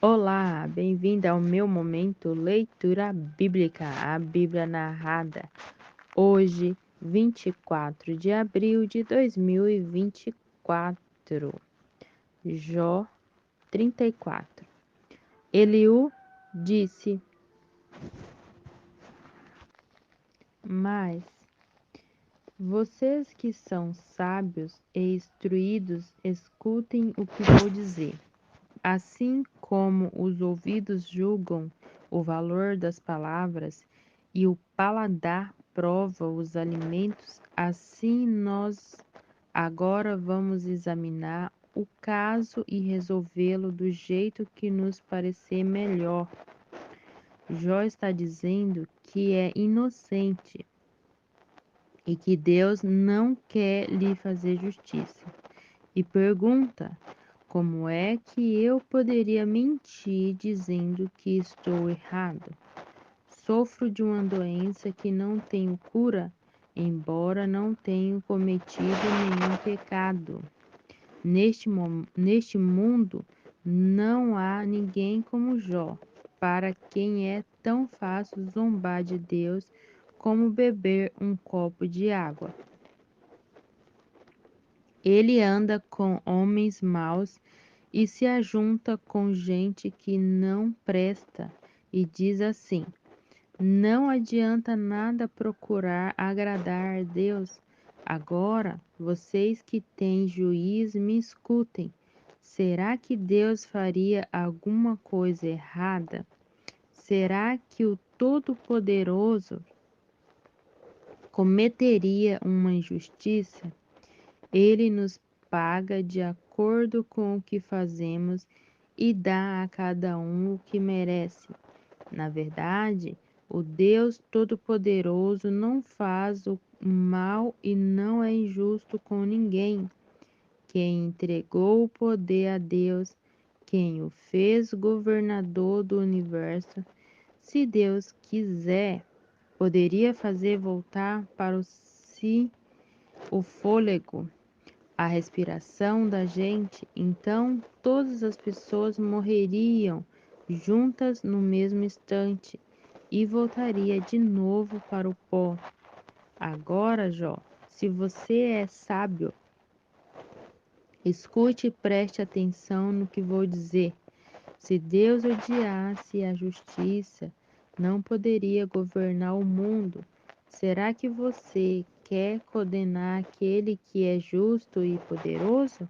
Olá, bem-vinda ao meu momento Leitura Bíblica, a Bíblia narrada. Hoje, 24 de abril de 2024. Jó 34. Eliú disse: Mas vocês que são sábios e instruídos, escutem o que vou dizer. Assim como os ouvidos julgam o valor das palavras e o paladar prova os alimentos, assim nós agora vamos examinar o caso e resolvê-lo do jeito que nos parecer melhor. Jó está dizendo que é inocente e que Deus não quer lhe fazer justiça. E pergunta: como é que eu poderia mentir dizendo que estou errado? Sofro de uma doença que não tenho cura, embora não tenha cometido nenhum pecado. Neste mundo não há ninguém como Jó, para quem é tão fácil zombar de Deus como beber um copo de água. Ele anda com homens maus e se ajunta com gente que não presta, e diz assim: não adianta nada procurar agradar a Deus. Agora, vocês que têm juízo, me escutem. Será que Deus faria alguma coisa errada? Será que o Todo-Poderoso cometeria uma injustiça? Ele nos paga de acordo com o que fazemos e dá a cada um o que merece. Na verdade, o Deus Todo-Poderoso não faz o mal e não é injusto com ninguém. Quem entregou o poder a Deus, quem o fez governador do universo, se Deus quiser, poderia fazer voltar para si o fôlego, a respiração da gente, então todas as pessoas morreriam juntas no mesmo instante e voltaria de novo para o pó. Agora, Jó, se você é sábio, escute e preste atenção no que vou dizer. Se Deus odiasse a justiça, não poderia governar o mundo. Será que você quer condenar aquele que é justo e poderoso?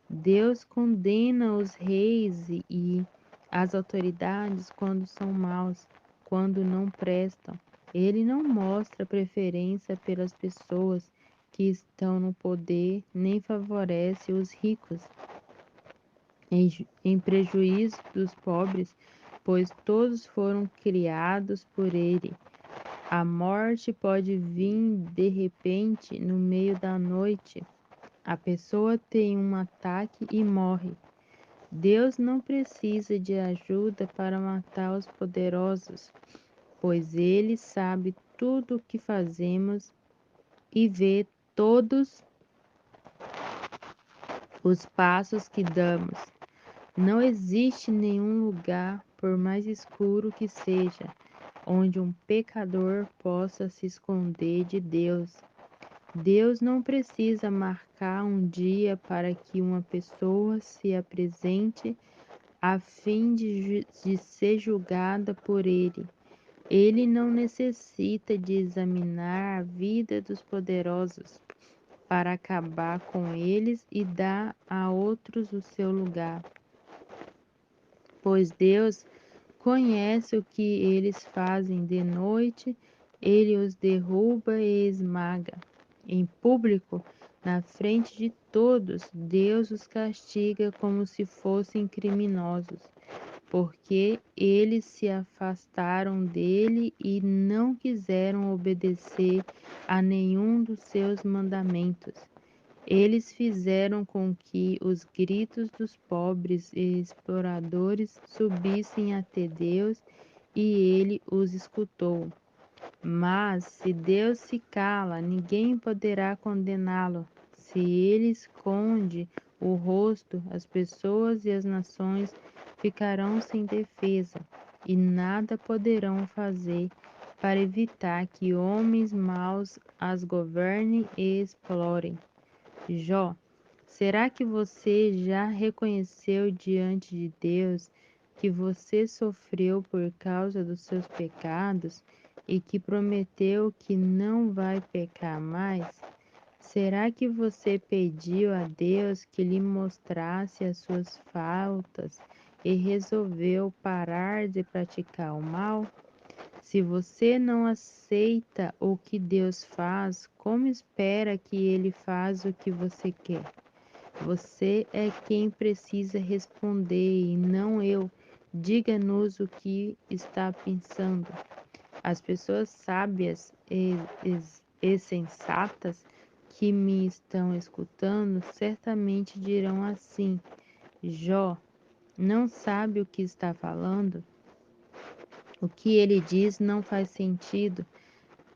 Deus condena os reis e as autoridades quando são maus, quando não prestam. Ele não mostra preferência pelas pessoas que estão no poder, nem favorece os ricos em prejuízo dos pobres, pois todos foram criados por ele. A morte pode vir de repente no meio da noite. A pessoa tem um ataque e morre. Deus não precisa de ajuda para matar os poderosos, pois Ele sabe tudo o que fazemos e vê todos os passos que damos. Não existe nenhum lugar, por mais escuro que seja, onde um pecador possa se esconder de Deus. Deus não precisa marcar um dia para que uma pessoa se apresente a fim de ser julgada por ele. Ele não necessita de examinar a vida dos poderosos para acabar com eles e dar a outros o seu lugar, pois Deus conhece o que eles fazem de noite, ele os derruba e esmaga. Em público, na frente de todos, Deus os castiga como se fossem criminosos, porque eles se afastaram dele e não quiseram obedecer a nenhum dos seus mandamentos. Eles fizeram com que os gritos dos pobres e exploradores subissem até Deus e ele os escutou. Mas se Deus se cala, ninguém poderá condená-lo. Se ele esconde o rosto, as pessoas e as nações ficarão sem defesa e nada poderão fazer para evitar que homens maus as governem e explorem. Jó, será que você já reconheceu diante de Deus que você sofreu por causa dos seus pecados e que prometeu que não vai pecar mais? Será que você pediu a Deus que lhe mostrasse as suas faltas e resolveu parar de praticar o mal? Se você não aceita o que Deus faz, como espera que Ele faça o que você quer? Você é quem precisa responder e não eu. Diga-nos o que está pensando. As pessoas sábias e sensatas que me estão escutando certamente dirão assim: Jó, não sabe o que está falando? O que ele diz não faz sentido.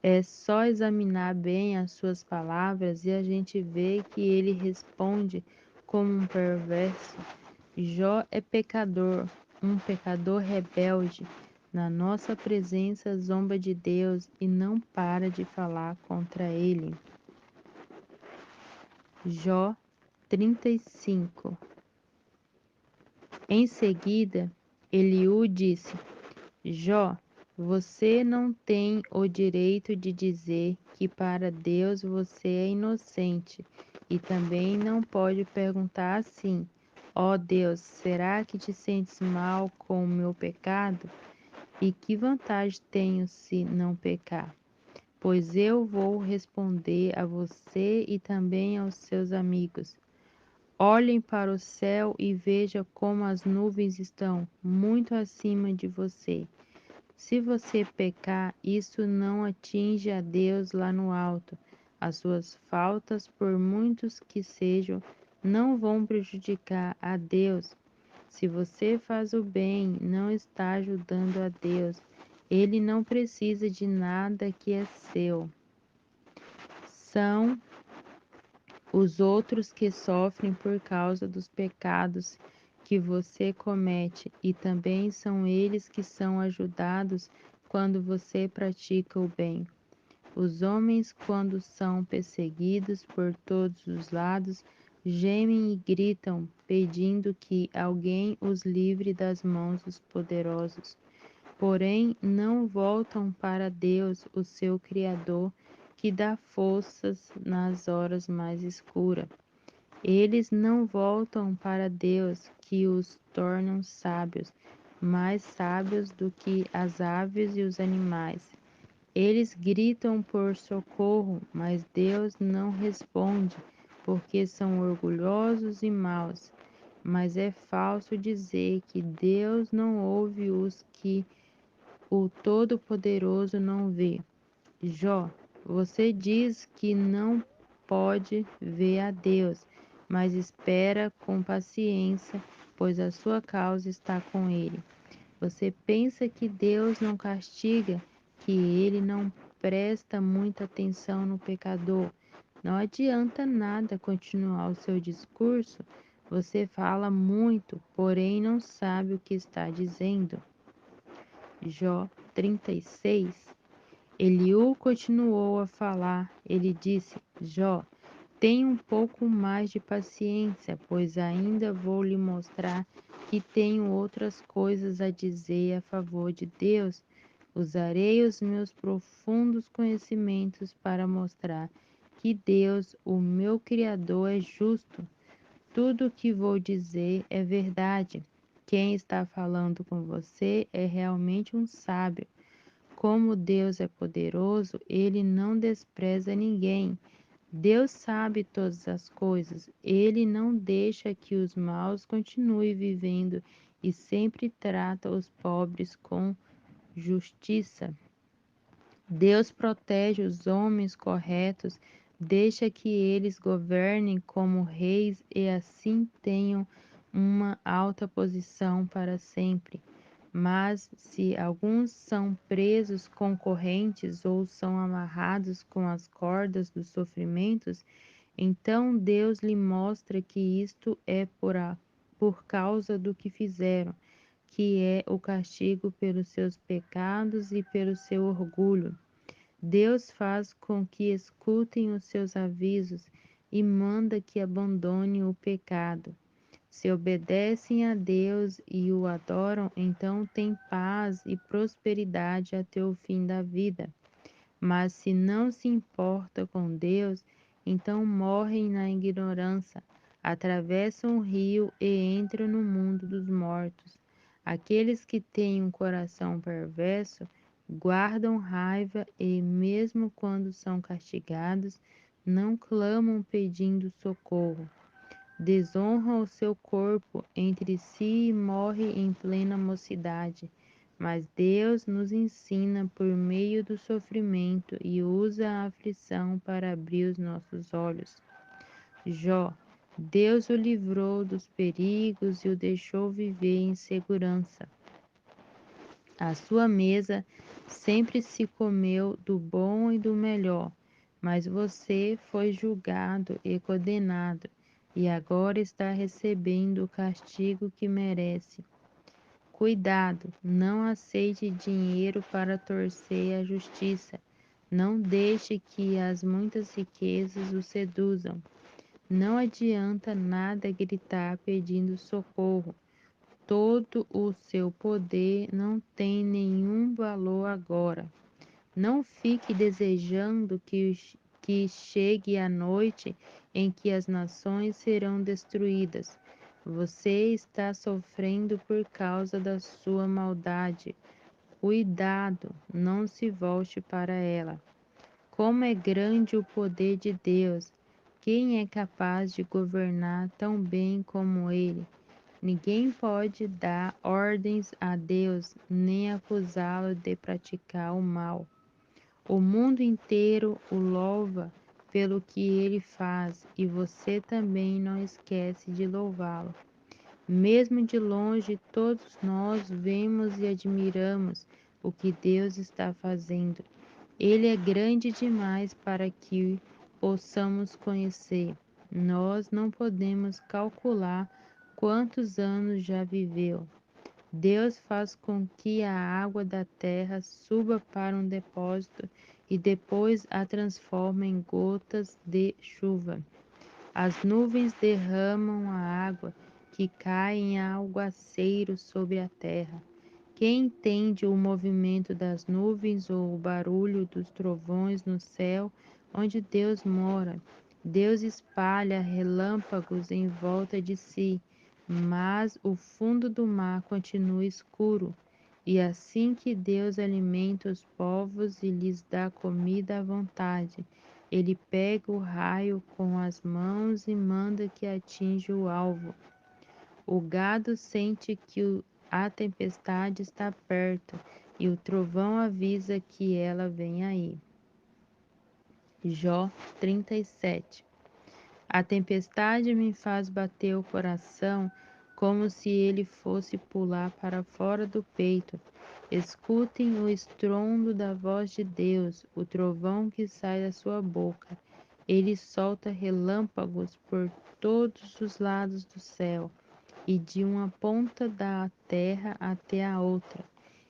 É só examinar bem as suas palavras e a gente vê que ele responde como um perverso. Jó é pecador, um pecador rebelde. Na nossa presença zomba de Deus e não para de falar contra ele. Jó 35. Em seguida, Eliú disse: Jó, você não tem o direito de dizer que para Deus você é inocente e também não pode perguntar assim: ó Deus, será que te sentes mal com o meu pecado? E que vantagem tenho se não pecar? Pois eu vou responder a você e também aos seus amigos. Olhem para o céu e vejam como as nuvens estão muito acima de você. Se você pecar, isso não atinge a Deus lá no alto. As suas faltas, por muitos que sejam, não vão prejudicar a Deus. Se você faz o bem, não está ajudando a Deus. Ele não precisa de nada que é seu. São os outros que sofrem por causa dos pecados que você comete, e também são eles que são ajudados quando você pratica o bem. Os homens, quando são perseguidos por todos os lados, gemem e gritam, pedindo que alguém os livre das mãos dos poderosos. Porém, não voltam para Deus, o seu Criador, que dá forças nas horas mais escuras. Eles não voltam para Deus, que os tornam sábios, mais sábios do que as aves e os animais. Eles gritam por socorro, mas Deus não responde, porque são orgulhosos e maus. Mas é falso dizer que Deus não ouve os que o Todo-Poderoso não vê. Jó, você diz que não pode ver a Deus, mas espera com paciência, pois a sua causa está com ele. Você pensa que Deus não castiga, que ele não presta muita atenção no pecador. Não adianta nada continuar o seu discurso. Você fala muito, porém não sabe o que está dizendo. Jó 36. Eliú continuou a falar. Ele disse: Jó, tenha um pouco mais de paciência, pois ainda vou lhe mostrar que tenho outras coisas a dizer a favor de Deus. Usarei os meus profundos conhecimentos para mostrar que Deus, o meu Criador, é justo. Tudo o que vou dizer é verdade. Quem está falando com você é realmente um sábio. Como Deus é poderoso, ele não despreza ninguém. Deus sabe todas as coisas. Ele não deixa que os maus continuem vivendo e sempre trata os pobres com justiça. Deus protege os homens corretos, deixa que eles governem como reis e assim tenham uma alta posição para sempre. Mas se alguns são presos com correntes ou são amarrados com as cordas dos sofrimentos, então Deus lhe mostra que isto é por causa do que fizeram. que é o castigo pelos seus pecados e pelo seu orgulho. Deus faz com que escutem os seus avisos e manda que abandonem o pecado. Se obedecem a Deus e o adoram, então têm paz e prosperidade até o fim da vida. Mas se não se importa com Deus, então morrem na ignorância, atravessam o rio e entram no mundo dos mortos. Aqueles que têm um coração perverso guardam raiva e, mesmo quando são castigados, não clamam pedindo socorro. Desonram o seu corpo entre si e morre em plena mocidade. Mas Deus nos ensina por meio do sofrimento e usa a aflição para abrir os nossos olhos. Jó, Deus o livrou dos perigos e o deixou viver em segurança. À sua mesa sempre se comeu do bom e do melhor, mas você foi julgado e condenado, e agora está recebendo o castigo que merece. Cuidado, não aceite dinheiro para torcer a justiça. Não deixe que as muitas riquezas o seduzam. Não adianta nada gritar pedindo socorro. Todo o seu poder não tem nenhum valor agora. Não fique desejando que chegue a noite em que as nações serão destruídas. Você está sofrendo por causa da sua maldade. Cuidado, não se volte para ela. Como é grande o poder de Deus! Quem é capaz de governar tão bem como Ele? Ninguém pode dar ordens a Deus, nem acusá-lo de praticar o mal. O mundo inteiro o louva pelo que ele faz, e você também não esquece de louvá-lo. Mesmo de longe, todos nós vemos e admiramos o que Deus está fazendo. Ele é grande demais para que possamos conhecer. Nós não podemos calcular quantos anos já viveu. Deus faz com que a água da terra suba para um depósito e depois a transforma em gotas de chuva. As nuvens derramam a água que cai em aguaceiro sobre a terra. Quem entende o movimento das nuvens ou o barulho dos trovões no céu, onde Deus mora? Deus espalha relâmpagos em volta de si, mas o fundo do mar continua escuro. E assim que Deus alimenta os povos e lhes dá comida à vontade, ele pega o raio com as mãos e manda que atinja o alvo. O gado sente que a tempestade está perto e o trovão avisa que ela vem aí. Jó 37. A tempestade me faz bater o coração como se ele fosse pular para fora do peito. Escutem o estrondo da voz de Deus, o trovão que sai da sua boca. Ele solta relâmpagos por todos os lados do céu e de uma ponta da terra até a outra.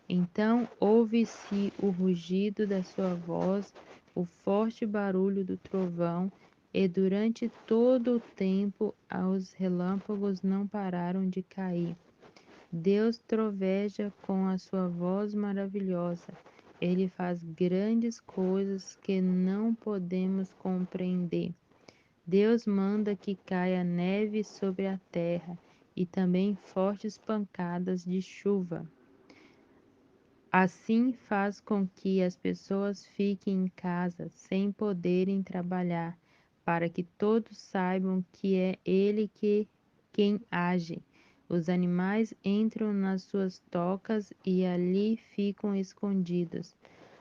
Então ouve-se o rugido da sua voz, o forte barulho do trovão, e durante todo o tempo os relâmpagos não pararam de cair. Deus troveja com a sua voz maravilhosa. Ele faz grandes coisas que não podemos compreender. Deus manda que caia neve sobre a terra e também fortes pancadas de chuva. Assim faz com que as pessoas fiquem em casa sem poderem trabalhar, para que todos saibam que é Ele quem age. Os animais entram nas suas tocas e ali ficam escondidos.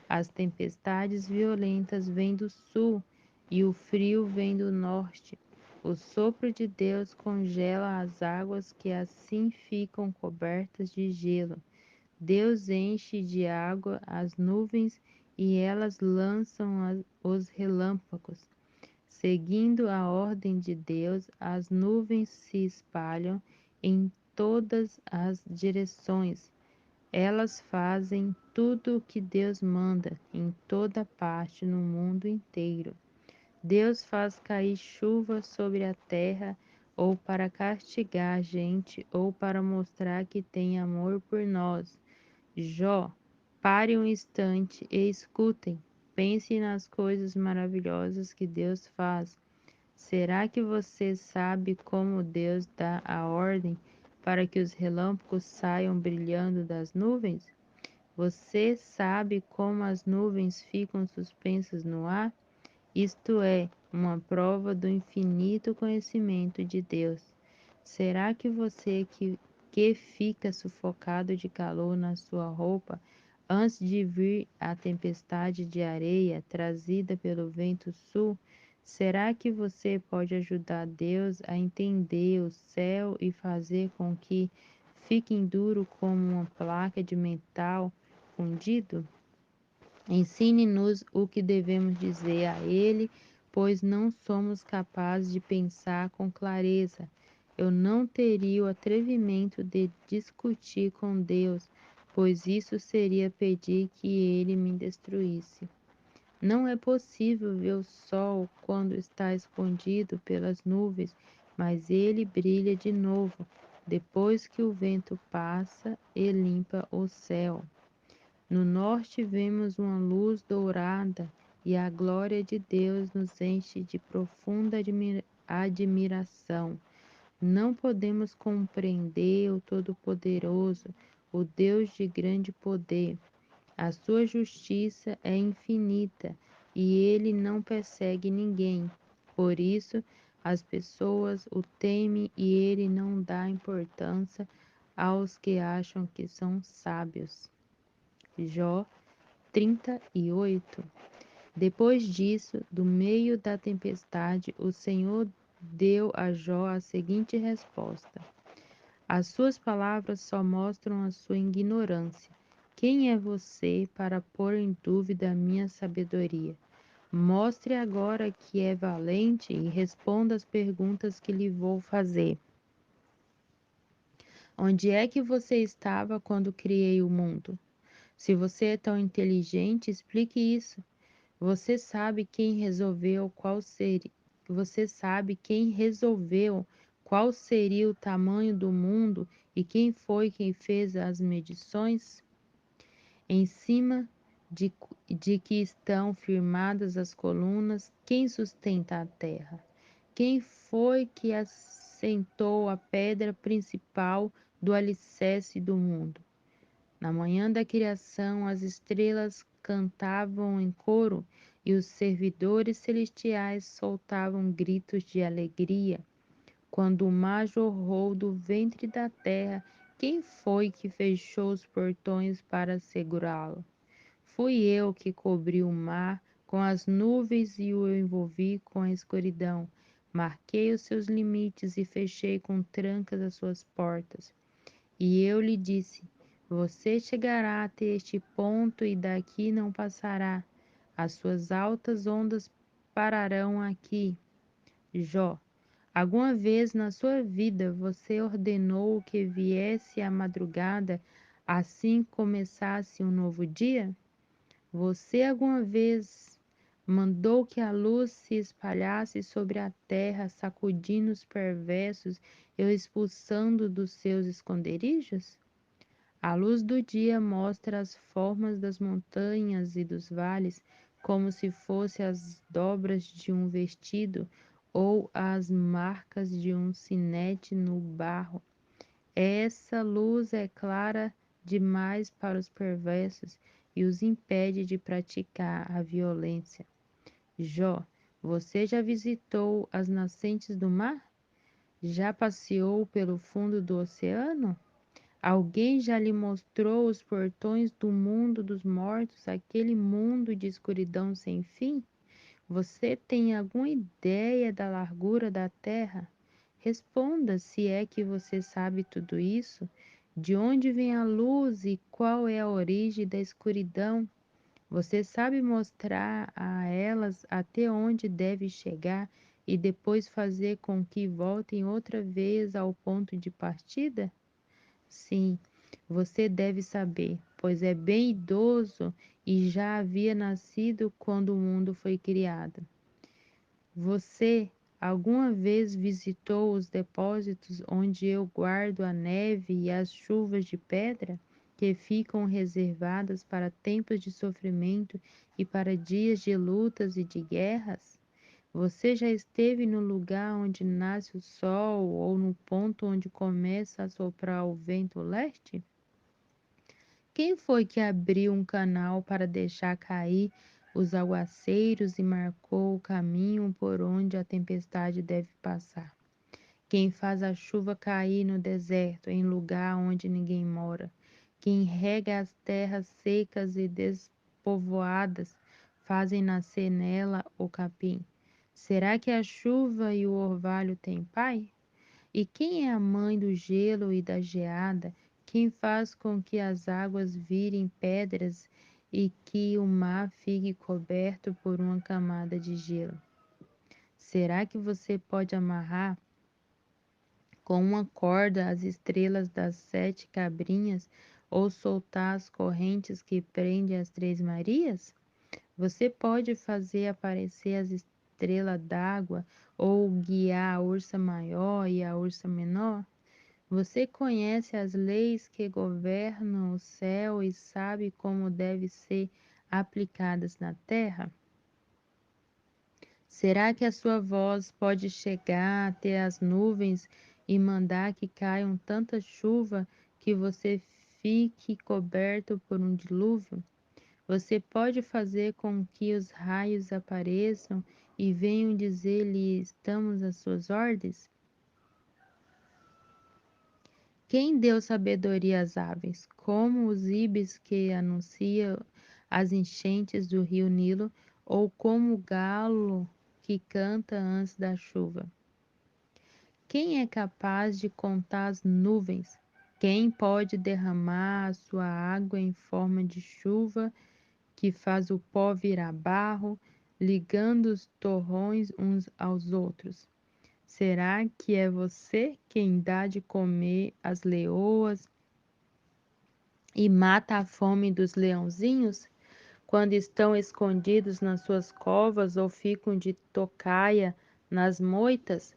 As tempestades violentas vêm do sul e o frio vem do norte. O sopro de Deus congela as águas que assim ficam cobertas de gelo. Deus enche de água as nuvens e elas lançam os relâmpagos. Seguindo a ordem de Deus, as nuvens se espalham em todas as direções. Elas fazem tudo o que Deus manda, em toda parte no mundo inteiro. Deus faz cair chuva sobre a terra, ou para castigar a gente, ou para mostrar que tem amor por nós. Jó, pare um instante e escutem. Pense nas coisas maravilhosas que Deus faz. Será que você sabe como Deus dá a ordem para que os relâmpagos saiam brilhando das nuvens? Você sabe como as nuvens ficam suspensas no ar? Isto é uma prova do infinito conhecimento de Deus. Será que você que fica sufocado de calor na sua roupa antes de vir a tempestade de areia trazida pelo vento sul? Será que você pode ajudar Deus a entender o céu e fazer com que fique duro como uma placa de metal fundido? Ensine-nos o que devemos dizer a Ele, pois não somos capazes de pensar com clareza. Eu não teria o atrevimento de discutir com Deus, pois isso seria pedir que Ele me destruísse. Não é possível ver o sol quando está escondido pelas nuvens, mas ele brilha de novo depois que o vento passa e limpa o céu. No norte vemos uma luz dourada e a glória de Deus nos enche de profunda admiração. Não podemos compreender o Todo-Poderoso, o Deus de grande poder. A sua justiça é infinita e ele não persegue ninguém. Por isso, as pessoas o temem e ele não dá importância aos que acham que são sábios. Jó 38. Depois disso, do meio da tempestade, o Senhor deu a Jó a seguinte resposta: as suas palavras só mostram a sua ignorância. Quem é você para pôr em dúvida a minha sabedoria? Mostre agora que é valente e responda às perguntas que lhe vou fazer. Onde é que você estava quando criei o mundo? Se você é tão inteligente, explique isso. Você sabe quem resolveu qual seria, você sabe quem resolveu qual seria o tamanho do mundo e quem foi quem fez as medições? Em cima de que estão firmadas as colunas, quem sustenta a terra? Quem foi que assentou a pedra principal do alicerce do mundo? Na manhã da criação, as estrelas cantavam em coro e os servidores celestiais soltavam gritos de alegria. Quando o mar jorrou do ventre da terra, quem foi que fechou os portões para segurá-lo? Fui eu que cobri o mar com as nuvens e o envolvi com a escuridão. Marquei os seus limites e fechei com trancas as suas portas. E eu lhe disse: você chegará até este ponto e daqui não passará. As suas altas ondas pararão aqui. Jó, alguma vez na sua vida você ordenou que viesse a madrugada, assim começasse um novo dia? Você alguma vez mandou que a luz se espalhasse sobre a terra, sacudindo os perversos e os expulsando dos seus esconderijos? A luz do dia mostra as formas das montanhas e dos vales, como se fossem as dobras de um vestido ou as marcas de um sinete no barro. Essa luz é clara demais para os perversos e os impede de praticar a violência. Jó, você já visitou as nascentes do mar? Já passeou pelo fundo do oceano? Alguém já lhe mostrou os portões do mundo dos mortos, aquele mundo de escuridão sem fim? Você tem alguma ideia da largura da terra? Responda se é que você sabe tudo isso. De onde vem a luz e qual é a origem da escuridão? Você sabe mostrar a elas até onde deve chegar e depois fazer com que voltem outra vez ao ponto de partida? Sim, você deve saber, pois é bem idoso e já havia nascido quando o mundo foi criado. Você alguma vez visitou os depósitos onde eu guardo a neve e as chuvas de pedra, que ficam reservadas para tempos de sofrimento e para dias de lutas e de guerras? Você já esteve no lugar onde nasce o sol ou no ponto onde começa a soprar o vento leste? Quem foi que abriu um canal para deixar cair os aguaceiros e marcou o caminho por onde a tempestade deve passar? Quem faz a chuva cair no deserto, em lugar onde ninguém mora? Quem rega as terras secas e despovoadas, fazem nascer nela o capim? Será que a chuva e o orvalho têm pai? E quem é a mãe do gelo e da geada? Quem faz com que as águas virem pedras e que o mar fique coberto por uma camada de gelo? Será que você pode amarrar com uma corda as estrelas das 7 cabrinhas ou soltar as correntes que prendem as 3 Marias? Você pode fazer aparecer as estrelas d'água ou guiar a ursa maior e a ursa menor? Você conhece as leis que governam o céu e sabe como devem ser aplicadas na terra? Será que a sua voz pode chegar até as nuvens e mandar que caiam tanta chuva que você fique coberto por um dilúvio? Você pode fazer com que os raios apareçam e venham dizer-lhe: estamos às suas ordens? Quem deu sabedoria às aves, como os ibis que anunciam as enchentes do rio Nilo, ou como o galo que canta antes da chuva? Quem é capaz de contar as nuvens? Quem pode derramar a sua água em forma de chuva, que faz o pó virar barro, ligando os torrões uns aos outros? Será que é você quem dá de comer às leoas e mata a fome dos leãozinhos, quando estão escondidos nas suas covas ou ficam de tocaia nas moitas?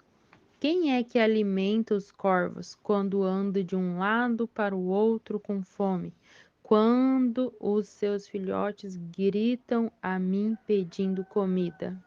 Quem é que alimenta os corvos quando andam de um lado para o outro com fome? Quando os seus filhotes gritam a mim pedindo comida?